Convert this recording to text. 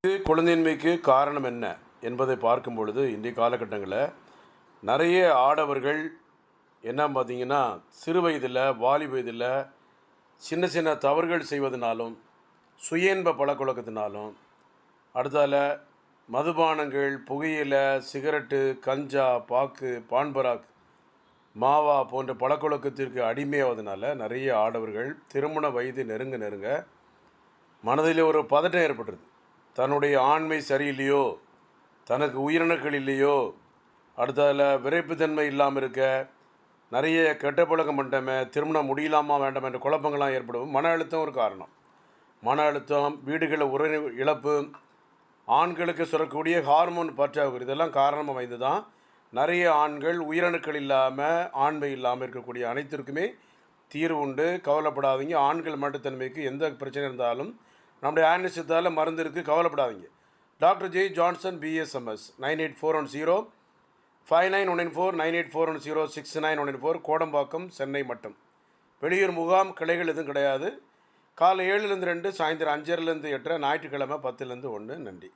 குழந்தையின்மைக்கு காரணம் என்ன என்பதை பார்க்கும் பொழுது இன்றைய காலகட்டங்களில் நிறைய ஆடவர்கள் என்ன பார்த்தீங்கன்னா சிறு வயதில் வாலி வயதில் சின்ன சின்ன தவறுகள் செய்வதனாலும் சுயன்ப பழக்கவழக்கத்தினாலும் அடுத்தால மதுபானங்கள் புகையிலை சிகரெட்டு கஞ்சா பாக்கு பான்பராக் மாவா போன்ற பழக்கவழக்கத்திற்கு அடிமையாவதனால நிறைய ஆடவர்கள் திருமண வயது நெருங்க நெருங்க மனதில் ஒரு பதட்டம் ஏற்பட்டுருது. தன்னுடைய ஆண்மை சரியில்லையோ, தனக்கு உயிரணுக்கள் இல்லையோ, அடுத்ததில் விரைப்புத்தன்மை இல்லாமல் இருக்க, நிறைய கெட்ட பழக்கம் பண்ணிட்டோமே, திருமணம் முடியலாமா வேண்டாம் என்ற குழப்பங்கள்லாம் ஏற்படும். மன அழுத்தம் ஒரு காரணம். மன அழுத்தம், வீடுகளில் உறவு இழப்பு, ஆண்களுக்கு சுரக்கக்கூடிய ஹார்மோன் பற்றாக்குறை, இதெல்லாம் காரணமாக வைத்து தான் நிறைய ஆண்கள் உயிரணுக்கள் இல்லாமல் ஆண்மை இல்லாமல் இருக்கக்கூடிய அனைத்திற்குமே தீர்வு உண்டு. கவலைப்படாதீங்க. ஆண்கள் மட்டுத்தன்மைக்கு எந்த பிரச்சனை இருந்தாலும் நம்முடைய ஆன்சித்தால் மருந்து இருக்குது, கவலைப்படாதீங்க. Doctor J Johnson BSMS 9841059194 9841069194 Kodambakkam Chennai மட்டும். வெளியூர் முகாம் கிளைகள் எதுவும் கிடையாது. காலை 7லேருந்து 2, சாயந்தரம் 5:30லேருந்து 8, ஞாயிற்றுக்கிழமை 10லேருந்து 1. நன்றி.